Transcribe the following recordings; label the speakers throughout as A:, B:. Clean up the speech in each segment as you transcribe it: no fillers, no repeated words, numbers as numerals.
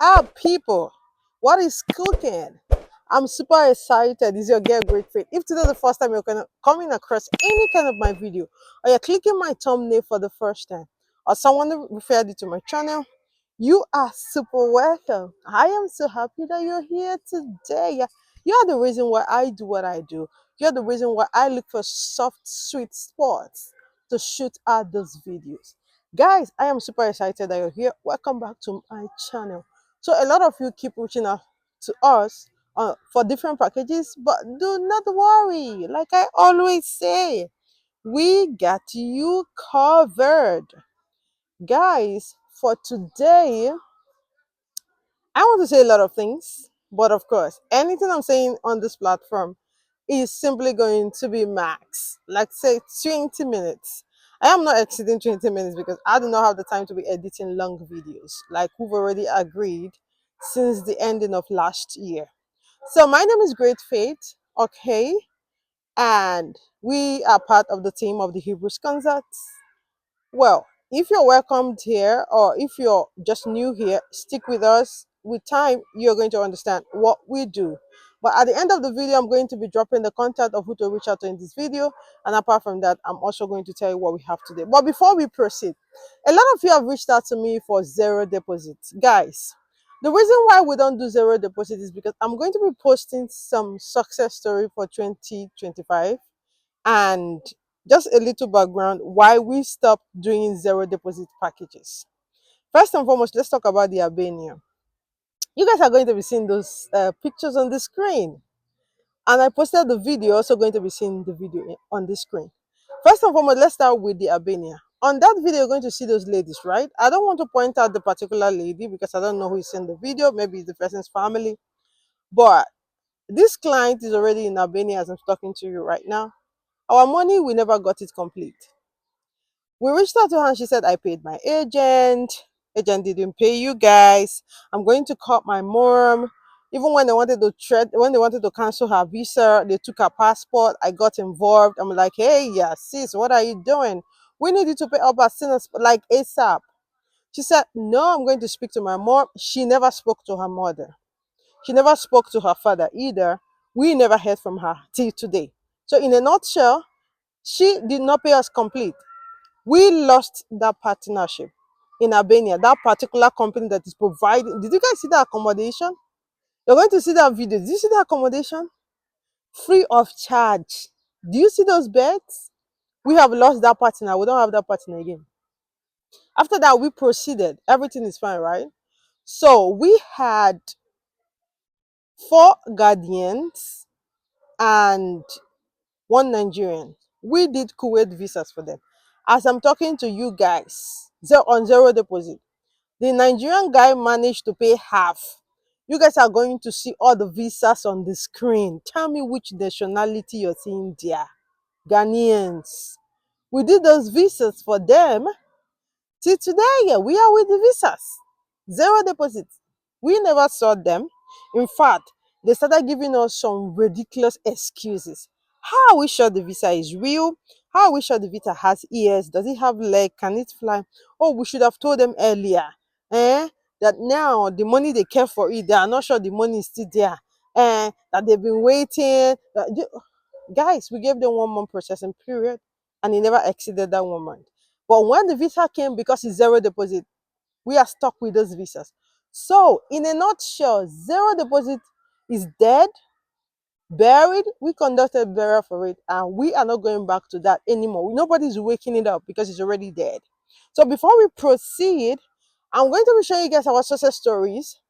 A: up, people? What is cooking? I'm super excited. This is your girl Great Faith. If today is the first time you're coming across any kind of my video, or you're clicking my thumbnail for the first time, or someone referred you to my channel, you are super welcome. I am so happy that you're here today. You're the reason why I do what I do. You're the reason why I look for soft, sweet spots to shoot out those videos. Guys, I am super excited that you're here. Welcome back to my channel. So a lot of you keep reaching out to us for different packages, but do not worry. Like I always say, we got you covered. Guys, for today, I want to say a lot of things, but of course, anything I'm saying on this platform is simply going to be max, like say 20 minutes. I am not exceeding 20 minutes because I do not have the time to be editing long videos, like we've already agreed since the ending of last year. So my name is Great Faith, okay, and we are part of the team of the Hebrews Concerts. Well, if you're welcomed here or if you're just new here, stick with us. With time, you're going to understand what we do. But at the end of the video, I'm going to be dropping the contact of who to reach out to in this video. And apart from that, I'm also going to tell you what we have today. But before we proceed, a lot of you have reached out to me for zero deposits. Guys, the reason why we don't do zero deposit is because I'm going to be posting some success story for 2025 and just a little background why we stopped doing zero deposit packages. First and foremost, let's talk about the Albania. You guys are going to be seeing those pictures on the screen, and I posted the video, also going to be seeing the video on the screen. First and foremost, let's start with the Albania. On that video, you're going to see those ladies, right? I don't want to point out the particular lady because I don't know who is in the video. Maybe it's the person's family. But this client is already in Albania as I'm talking to you right now. Our money, we never got it complete. We reached out to her and she said, I paid my agent. Agent didn't pay you guys. I'm going to call my mom. Even when they wanted to cancel her visa, they took her passport. I got involved. I'm like, hey, yeah, sis, what are you doing? We need you to pay up as soon as like ASAP. She said, no, I'm going to speak to my mom. She never spoke to her mother. She never spoke to her father either. We never heard from her till today. So in a nutshell, she did not pay us complete. We lost that partnership in Albania, that particular company that is providing. Did you guys see the accommodation? You're going to see that video. Did you see the accommodation? Free of charge. Do you see those beds? We have lost that partner. We don't have that partner again. After that, we proceeded. Everything is fine, right? So we had 4 Guardians and 1 Nigerian. We did Kuwait visas for them. As I'm talking to you guys, on zero deposit. The Nigerian guy managed to pay half. You guys are going to see all the visas on the screen. Tell me which nationality you're seeing there. Ghanaians. We did those visas for them. Till today, yeah, we are with the visas. Zero deposit. We never saw them. In fact, they started giving us some ridiculous excuses. How are we sure the visa is real? How are we sure the visa has ears? Does it have leg? Can it fly? Oh, we should have told them earlier. That now the money they care for it, they are not sure the money is still there. That they've been waiting. Guys, we gave them 1 month processing period and it never exceeded that 1 month. But when the visa came, because it's zero deposit, we are stuck with those visas. So, in a nutshell, zero deposit is dead, buried. We conducted burial for it, and we are not going back to that anymore. Nobody's waking it up because it's already dead. So, before we proceed, I'm going to be showing you guys our success stories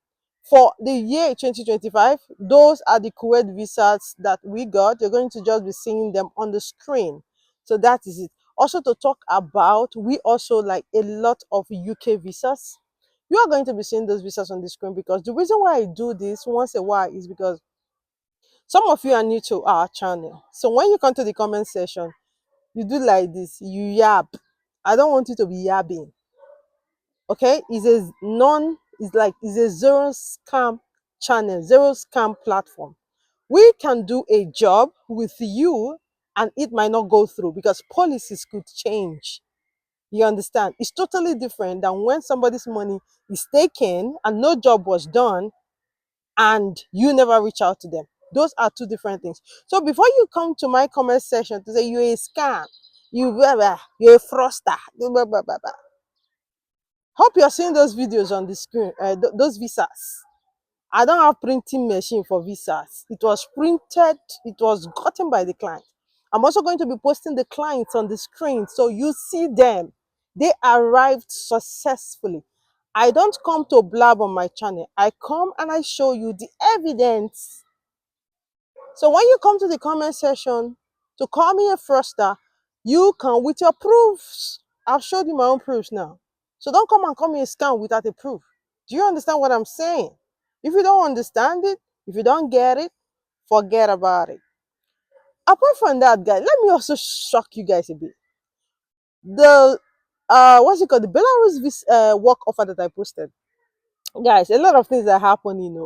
A: for the year 2025. Those are the Kuwait visas that we got. You're going to just be seeing them on the screen. So that is it. Also to talk about, we also like a lot of UK visas. You are going to be seeing those visas on the screen because the reason why I do this once a while is because some of you are new to our channel. So when you come to the comment section, you do like this, you yap. I don't want you to be yapping. Okay, it's a zero scam channel, zero scam platform. We can do a job with you and it might not go through because policies could change. You understand? It's totally different than when somebody's money is taken and no job was done and you never reach out to them. Those are two different things. So before you come to my comment section to say you're a scam, you're a fraudster, blah, blah, blah, blah. Hope you're seeing those videos on the screen, those visas. I don't have printing machine for visas. It was printed, it was gotten by the client. I'm also going to be posting the clients on the screen so you see them. They arrived successfully. I don't come to blab on my channel. I come and I show you the evidence. So when you come to the comment section to call me a fraudster, you can with your proofs. I've showed you my own proofs now. So don't come and call me a scam without a proof. Do you understand what I'm saying? If you don't understand it, if you don't get it, forget about it. Apart from that, guys, let me also shock you guys a bit. The what's it called? The Belarus work offer that I posted. Guys, a lot of things are happening.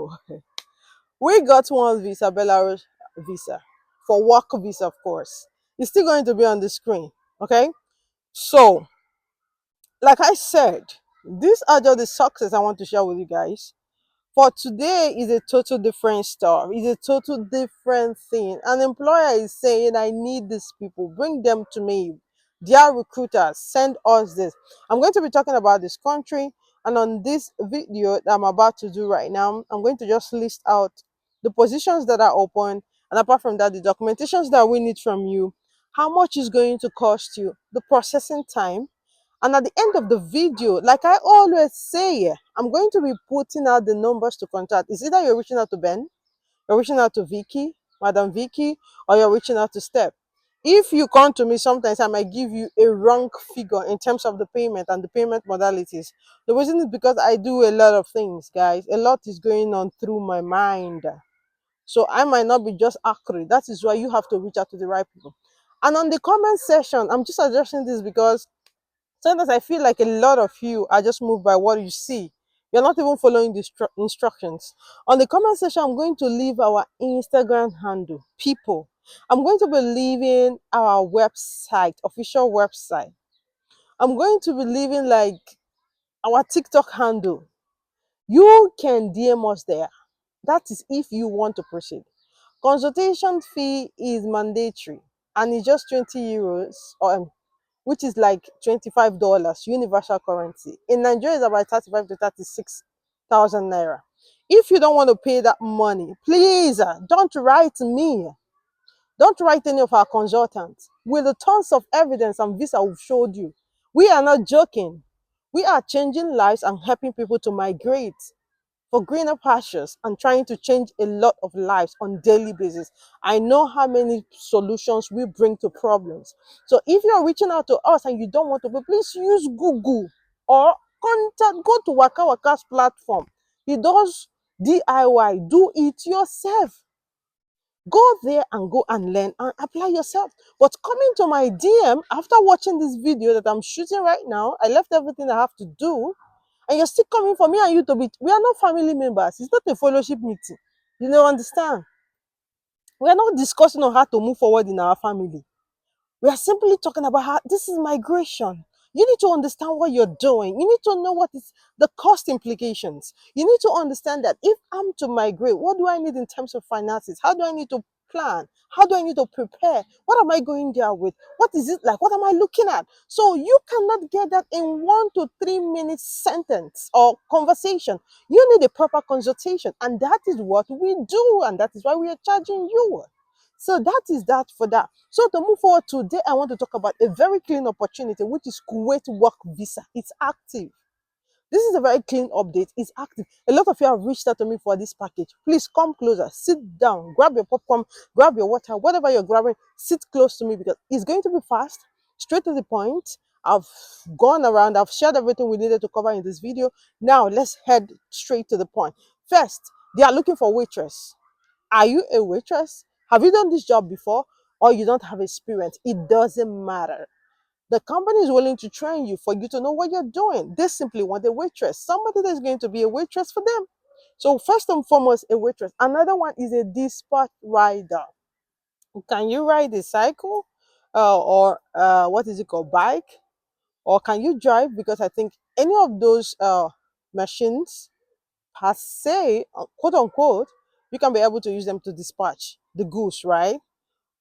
A: We got one visa, Belarus visa, for work visa, of course. It's still going to be on the screen. Okay. So, like I said, these are just the success I want to share with you guys. For today is a total different story. It's a total different thing. An employer is saying, I need these people, bring them to me. Dear recruiters, send us this. I'm going to be talking about this country. And on this video that I'm about to do right now, I'm going to just list out the positions that are open. And apart from that, the documentations that we need from you, how much is going to cost you, the processing time, and at the end of the video, like I always say, I'm going to be putting out the numbers to contact. It's either you're reaching out to Ben, you're reaching out to Vicky, Madam Vicky, or you're reaching out to Step. If you come to me, sometimes I might give you a wrong figure in terms of the payment and the payment modalities. The reason is because I do a lot of things, guys. A lot is going on through my mind. So I might not be just accurate. That is why you have to reach out to the right people. And on the comment section, I'm just addressing this because sometimes I feel like a lot of you are just moved by what you see. You're not even following the instructions. On the comment section, I'm going to leave our Instagram handle, people. I'm going to be leaving our website, official website. I'm going to be leaving like our TikTok handle. You can DM us there. That is if you want to proceed. Consultation fee is mandatory and it's just 20 euros or which is like $25 universal currency. In Nigeria, it's about 35 to 36,000 naira. If you don't want to pay that money, please don't write me. Don't write any of our consultants. With the tons of evidence and visa we've showed you, we are not joking. We are changing lives and helping people to migrate for greener pastures and trying to change a lot of lives on daily basis. I know how many solutions we bring to problems. So if you're reaching out to us and you don't want to pay, please use Google or go to Waka Waka's platform. He does DIY, do it yourself. Go there and go and learn and apply yourself. But coming to my DM after watching this video that I'm shooting right now, I left everything I have to do and you're still coming for me and you to be, we are not family members. It's not a fellowship meeting. You know, understand? We are not discussing on how to move forward in our family. We are simply talking about how this is migration. You need to understand what you're doing. You need to know what is the cost implications. You need to understand that if I'm to migrate, what do I need in terms of finances? How do I need to plan? How do I need to prepare? What am I going there with? What is it like? What am I looking at? So you cannot get that in 1 to 3 minutes sentence or conversation. You need a proper consultation, and that is what we do, and that is why we are charging you. So that is that for that. So to move forward today, I want to talk about a very clean opportunity, which is Kuwait work visa. It's active. This is a very clean update. It's active. A lot of you have reached out to me for this package. Please come closer, sit down, grab your popcorn, grab your water, whatever you're grabbing, sit close to me because it's going to be fast, straight to the point. I've gone around, I've shared everything we needed to cover in this video. Now let's head straight to the point. First, they are looking for waitress. Are you a waitress? Have you done this job before? Or you don't have experience? It doesn't matter. The company is willing to train you for you to know what you're doing. They simply want a waitress, somebody that's going to be a waitress for them. So first and foremost, a waitress. Another one is a dispatch rider. Can you ride a cycle or what is it called, bike? or can you drive? Because I think any of those machines per se, quote unquote, you can be able to use them to dispatch the goods, right?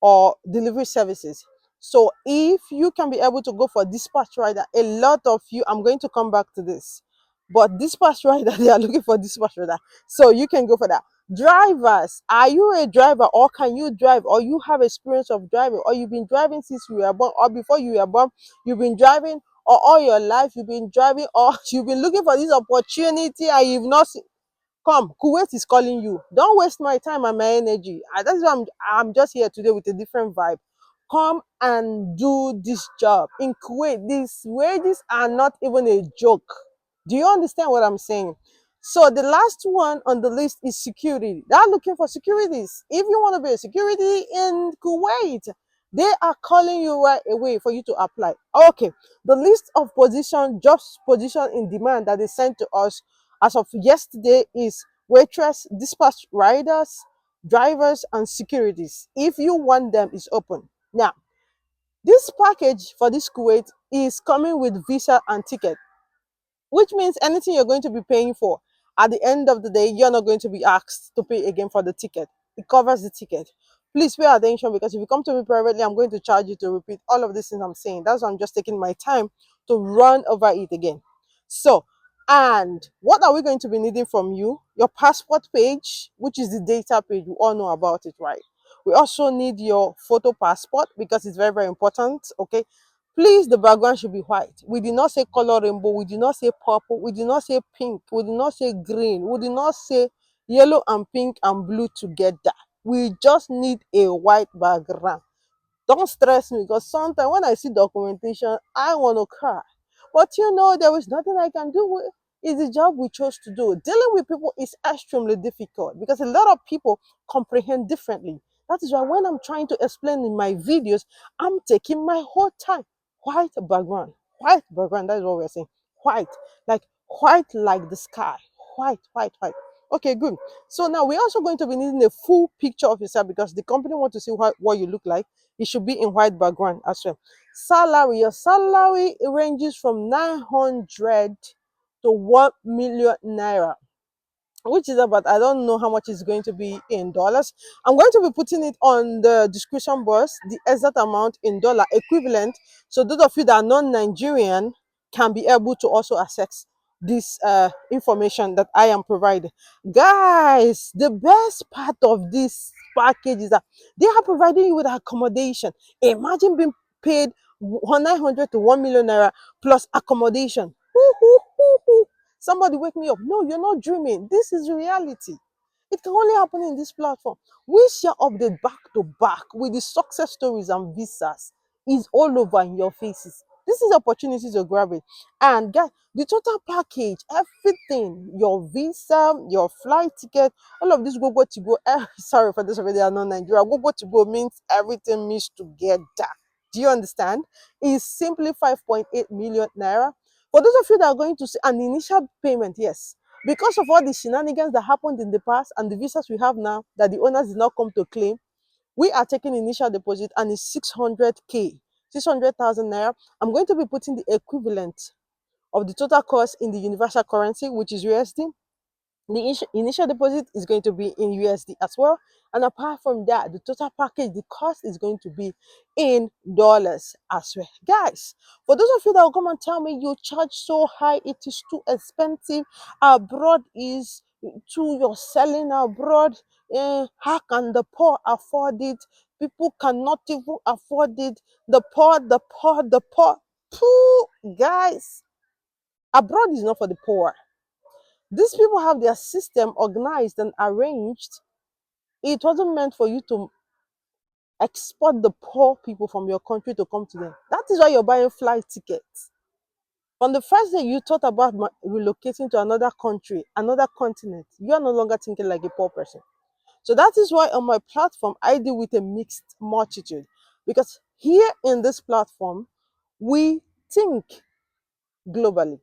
A: Or delivery services. So if you can be able to go for dispatch rider, a lot of you, I'm going to come back to this, but dispatch rider, they are looking for dispatch rider. So you can go for that. Drivers, are you a driver, or can you drive, or you have experience of driving, or you've been driving since you were born, or before you were born, you've been driving, or all your life you've been driving, or you've been looking for this opportunity and you've not seen. Come, Kuwait is calling you. Don't waste my time and my energy. That's why I'm just here today with a different vibe. Come and do this job. In Kuwait, these wages are not even a joke. Do you understand what I'm saying? So the last one on the list is security. They're looking for securities. If you want to be a security in Kuwait, they are calling you right away for you to apply. Okay, the list of jobs position in demand that they sent to us as of yesterday is waitress, dispatch riders, drivers, and securities. If you want them, it's open. Now, this package for this Kuwait is coming with visa and ticket, which means anything you're going to be paying for, at the end of the day, you're not going to be asked to pay again for the ticket. It covers the ticket. Please pay attention, because if you come to me privately, I'm going to charge you to repeat all of these things I'm saying. That's why I'm just taking my time to run over it again. So, and what are we going to be needing from you? Your passport page, which is the data page. We all know about it, right? We also need your photo passport, because it's very, very important. Okay. Please, the background should be white. We did not say color rainbow. We did not say purple. We did not say pink. We did not say green. We did not say yellow and pink and blue together. We just need a white background. Don't stress me, because sometimes when I see documentation, I want to cry. But there is nothing I can do with. It's the job we chose to do. Dealing with people is extremely difficult, because a lot of people comprehend differently. That is why when I'm trying to explain in my videos, I'm taking my whole time. White background. White background. That is what we're saying. White. White like the sky. White, white, white. Okay, good. So now we're also going to be needing a full picture of yourself, because the company want to see what you look like. It should be in white background as well. Salary. Your salary ranges from 900 to 1 million naira, which is about, I don't know how much it's going to be in dollars. I'm going to be putting it on the description box, the exact amount in dollar equivalent, so those of you that are non-Nigerian can be able to also access this information that I am providing. Guys, the best part of this package is that they are providing you with accommodation. Imagine being paid 900 to 1 million naira plus accommodation. Somebody wake me up. No, you're not dreaming. This is reality. It can only happen in this platform. We share update back to back with the success stories and visas. Is all over in your faces. This is opportunity to grab it. And guys, the total package, everything, your visa, your flight ticket, all of this go to go. Sorry for this already, are not Nigeria. Go to go means everything mixed together. Do you understand? Is simply 5.8 million naira. For those of you that are going to see an initial payment, yes, because of all the shenanigans that happened in the past and the visas we have now that the owners did not come to claim, we are taking initial deposit, and it's 600k, 600,000 naira. I'm going to be putting the equivalent of the total cost in the universal currency, which is USD. The initial deposit is going to be in USD as well. And apart from that, the total package, the cost is going to be in dollars as well. Guys, for those of you that will come and tell me you charge so high, it is too expensive, abroad is too, you're selling abroad, how can the poor afford it? People cannot even afford it. The poor, the poor, the poor. Pooh, guys, abroad is not for the poor. These people have their system organized and arranged. It wasn't meant for you to export the poor people from your country to come to them. That is why you're buying flight tickets. On the first day you thought about relocating to another country, another continent, you are no longer thinking like a poor person. So that is why on my platform, I deal with a mixed multitude. Because here in this platform, we think globally.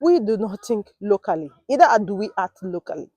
A: We do not think locally. Either do we act locally.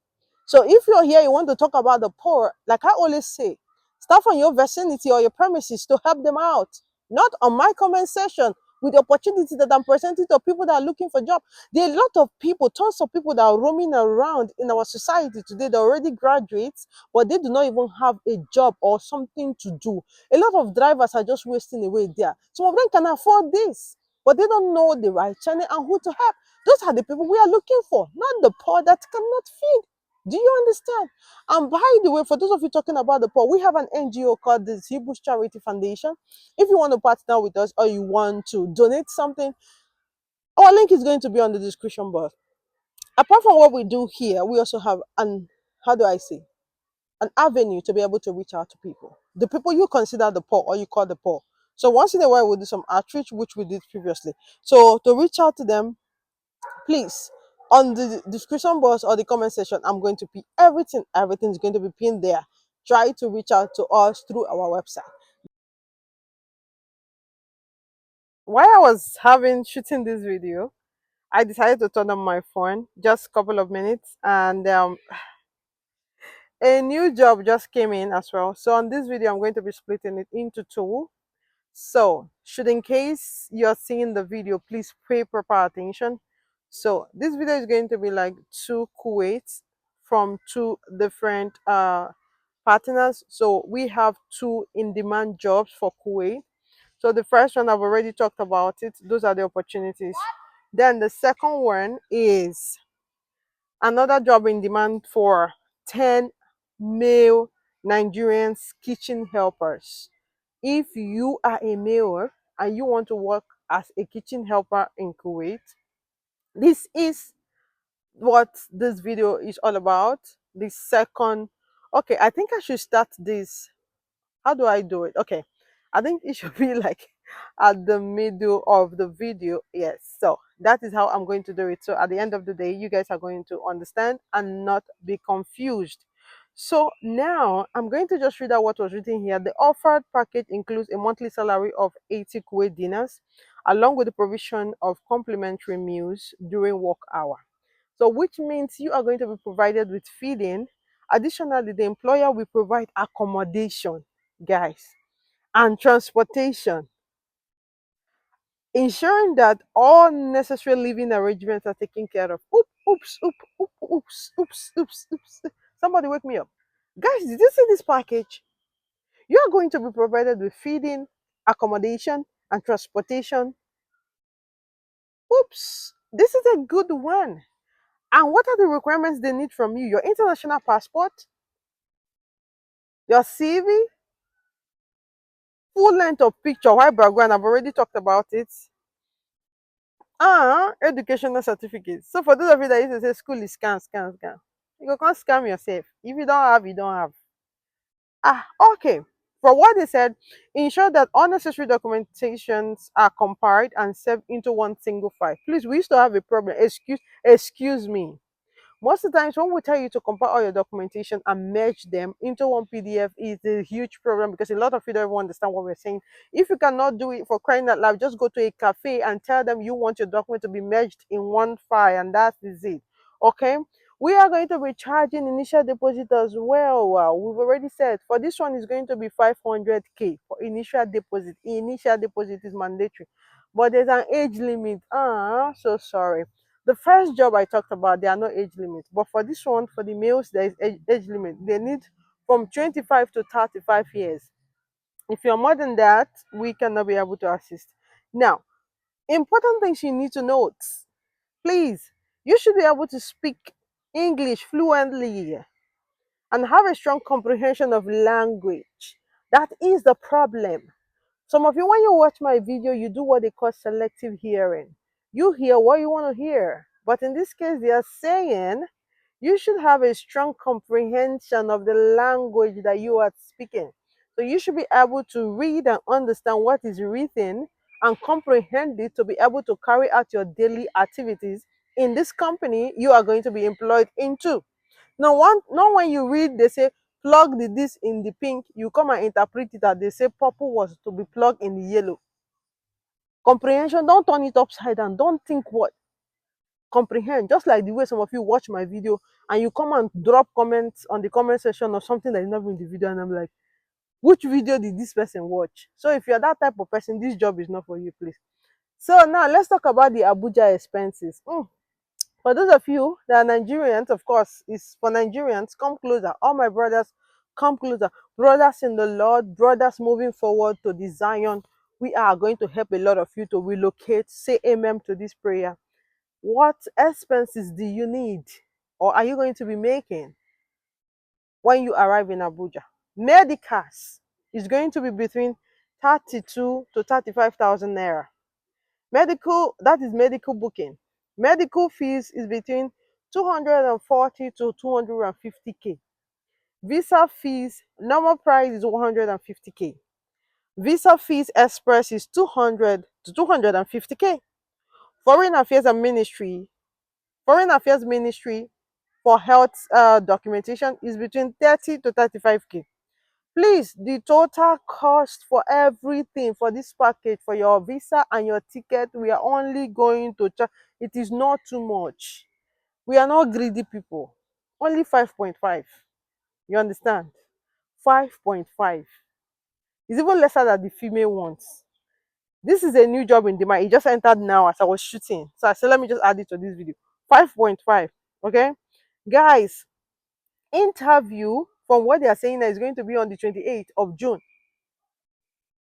A: So if you're here, you want to talk about the poor, like I always say, start from your vicinity or your premises to help them out. Not on my comment section, with the opportunity that I'm presenting to people that are looking for job. There are a lot of people, tons of people that are roaming around in our society today. They're already graduates, but they do not even have a job or something to do. A lot of drivers are just wasting away there. Some of them can afford this, but they don't know the right channel and who to help. Those are the people we are looking for, not the poor that cannot feed. Do you understand? And by the way, for those of you talking about the poor, we have an NGO called the Hebrews Charity Foundation. If you want to partner with us or you want to donate something, our link is going to be on the description box. Apart from what we do here, we also have an, how do I say, an avenue to be able to reach out to people. The people you consider the poor or you call the poor. So once in a while, we'll do some outreach, which we did previously. So to reach out to them, please, on the description box or the comment section, I'm going to pin everything. Everything's going to be pinned there. Try to reach out to us through our website. While I was shooting this video, I decided to turn on my phone just a couple of minutes, and a new job just came in as well. So on this video, I'm going to be splitting it into two. So should in case you're seeing the video, please pay proper attention. So this video is going to be like two Kuwaits from two different partners. So we have two in-demand jobs for Kuwait. So the first one, I've already talked about it. Those are the opportunities. Then the second one is another job in demand for 10 male Nigerians kitchen helpers. If you are a male and you want to work as a kitchen helper in Kuwait, this is what this video is all about. The second, okay, I think I should start this. How do I do it? Okay, I think it should be like at the middle of the video. Yes, so that is how I'm going to do it. So at the end of the day, you guys are going to understand and not be confused. So now I'm going to just read out what was written here. The offered package includes a monthly salary of 80 Kuwait dinars, along with the provision of complimentary meals during work hour. So which means you are going to be provided with feeding. Additionally, the employer will provide accommodation, guys, and transportation, ensuring that all necessary living arrangements are taken care of. Oops. Somebody wake me up. Guys, did you see this package? You are going to be provided with feeding, accommodation, and transportation. Oops, this is a good one. And what are the requirements they need from you? Your international passport, your CV, full length of picture, white background, I've already talked about it, educational certificate. So for those of you that used to say school is scam, you can't scam yourself. If you don't have, you don't have. Okay. For what they said, ensure that all necessary documentations are compiled and saved into one single file. Please, we used to have a problem. Excuse me. Most of the times when we tell you to compile all your documentation and merge them into one PDF, is a huge problem because a lot of you don't even understand what we're saying. If you cannot do it, for crying out loud, just go to a cafe and tell them you want your document to be merged in one file, and that is it. Okay? We are going to be charging initial deposit as well. Wow, we've already said for this one is going to be 500k for initial deposit. Initial deposit is mandatory, but there's an age limit. So sorry. The first job I talked about, there are no age limits. But for this one, for the males, there is age limit. They need from 25 to 35 years. If you're more than that, we cannot be able to assist. Now, important things you need to note. Please, you should be able to speak English fluently and have a strong comprehension of language. That is the problem. Some of you, when you watch my video, you do what they call selective hearing. You hear what you want to hear. But in this case, they are saying you should have a strong comprehension of the language that you are speaking. So you should be able to read and understand what is written and comprehend it to be able to carry out your daily activities in this company you are going to be employed into. Not when you read, they say plug this in the pink, you come and interpret it as they say purple was to be plugged in the yellow. Comprehension, don't turn it upside down. Don't think what. Comprehend. Just like the way some of you watch my video and you come and drop comments on the comment section or something that is not in the video, and I'm like, which video did this person watch? So if you're that type of person, this job is not for you, please. So now let's talk about the Abuja expenses. For those of you that are Nigerians, of course, it's for Nigerians, come closer. All my brothers, come closer. Brothers in the Lord, brothers moving forward to the Zion. We are going to help a lot of you to relocate. Say amen to this prayer. What expenses do you need or are you going to be making when you arrive in Abuja? Medicals is going to be between 32 to 35,000 naira. Medical, that is medical booking. Medical fees is between 240 to 250k. Visa fees, normal price is 150k. Visa fees express is 200 to 250k. Foreign Affairs and Ministry, Foreign Affairs Ministry for health documentation is between 30 to 35k. Please, the total cost for everything for this package, for your visa and your ticket, we are only going to charge. It is not too much. We are not greedy people. Only 5.5. You understand? 5.5. It's even lesser than the female ones. This is a new job in demand. It just entered now as I was shooting. So I said, let me just add it to this video. 5.5. Okay? Guys, interview from what they are saying is going to be on the 28th of June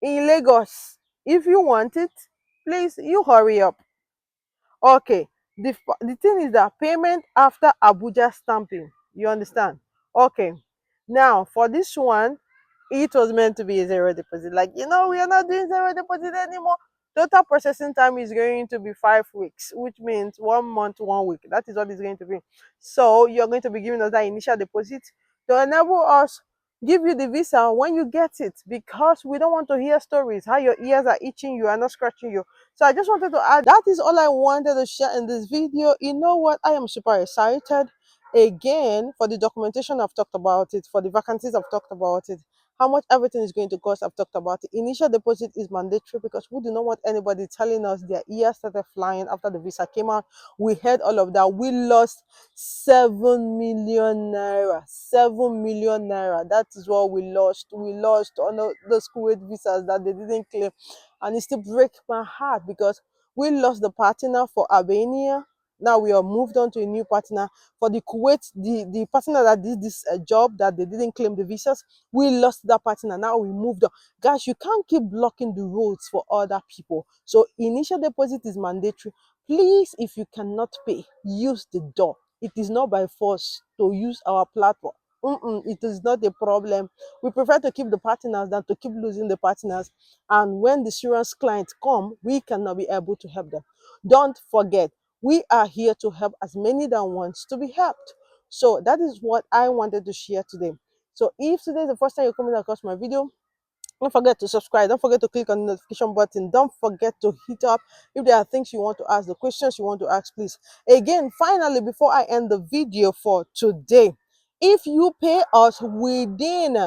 A: in Lagos. If you want it, please, you hurry up. Okay, the thing is that payment after Abuja stamping. You understand? Okay, now for this one, it was meant to be a zero deposit. Like, we are not doing zero deposit anymore. Total processing time is going to be 5 weeks, which means 1 month, 1 week. That is what it's going to be. So you're going to be giving us that initial deposit to enable us give you the visa when you get it, because we don't want to hear stories how your ears are itching, you are not scratching you. So I just wanted to add, that is all I wanted to share in this video. You know what? I am super excited. Again, for the documentation, I've talked about it. For the vacancies, I've talked about it. How much everything is going to cost, I've talked about it. Initial deposit is mandatory because we do not want anybody telling us their ears started flying after the visa came out. We heard all of that. We lost 7 million naira. 7 million naira. That is what we lost. We lost on those Kuwait visas that they didn't claim. And it still breaks my heart because we lost the partner for Albania. Now we are moved on to a new partner for the Kuwait, the partner that did this job that they didn't claim the visas. We lost that partner. Now we moved on. Guys, you can't keep blocking the roads for other people. So initial deposit is mandatory. Please, if you cannot pay, use the door. It is not by force to use our platform. It is not a problem. We prefer to keep the partners than to keep losing the partners. And when the serious clients come, we cannot be able to help them. Don't forget, we are here to help as many that wants to be helped. So that is what I wanted to share today. So if today is the first time you're coming across my video, don't forget to subscribe. Don't forget to click on the notification button. Don't forget to hit up if there are things you want to ask, the questions you want to ask, please. Again, finally, before I end the video for today, if you pay us within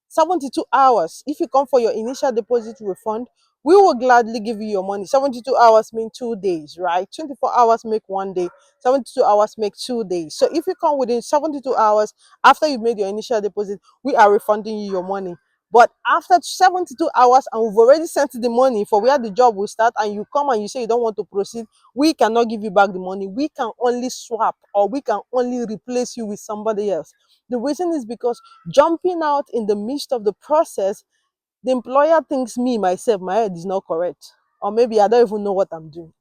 A: 72 hours, if you come for your initial deposit refund, we will gladly give you your money. 72 hours mean 2 days, right? 24 hours make 1 day. 72 hours make 2 days. So if you come within 72 hours after you made your initial deposit, we are refunding you your money. But after 72 hours and we've already sent the money for where the job will start, and you come and you say you don't want to proceed, we cannot give you back the money. We can only swap, or we can only replace you with somebody else. The reason is because jumping out in the midst of the process, the employer thinks myself, my head is not correct. Or maybe I don't even know what I'm doing.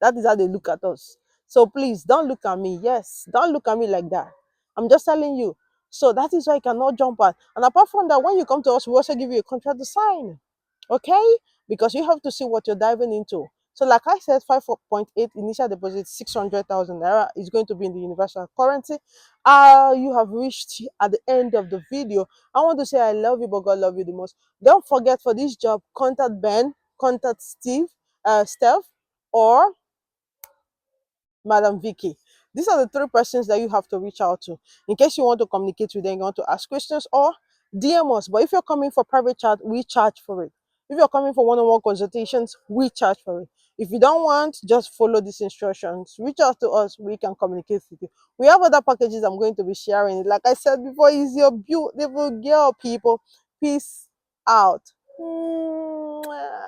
A: That is how they look at us. So please don't look at me. Yes, don't look at me like that. I'm just telling you. So that is why you cannot jump out. And apart from that, when you come to us, we also give you a contract to sign. Okay? Because you have to see what you're diving into. So like I said, 5.8 initial deposit, 600,000 naira is going to be in the universal currency. You have reached at the end of the video. I want to say I love you, but God love you the most. Don't forget, for this job, contact Ben, contact Steph, or Madam Vicky. These are the three persons that you have to reach out to in case you want to communicate with them, you want to ask questions, or DM us. But if you're coming for private chat, we charge for it. If you're coming for one-on-one consultations, we charge for it. If you don't want, just follow these instructions. Reach out to us, we can communicate with you. We have other packages I'm going to be sharing. Like I said before, is your beautiful girl, people. Peace out. Mwah.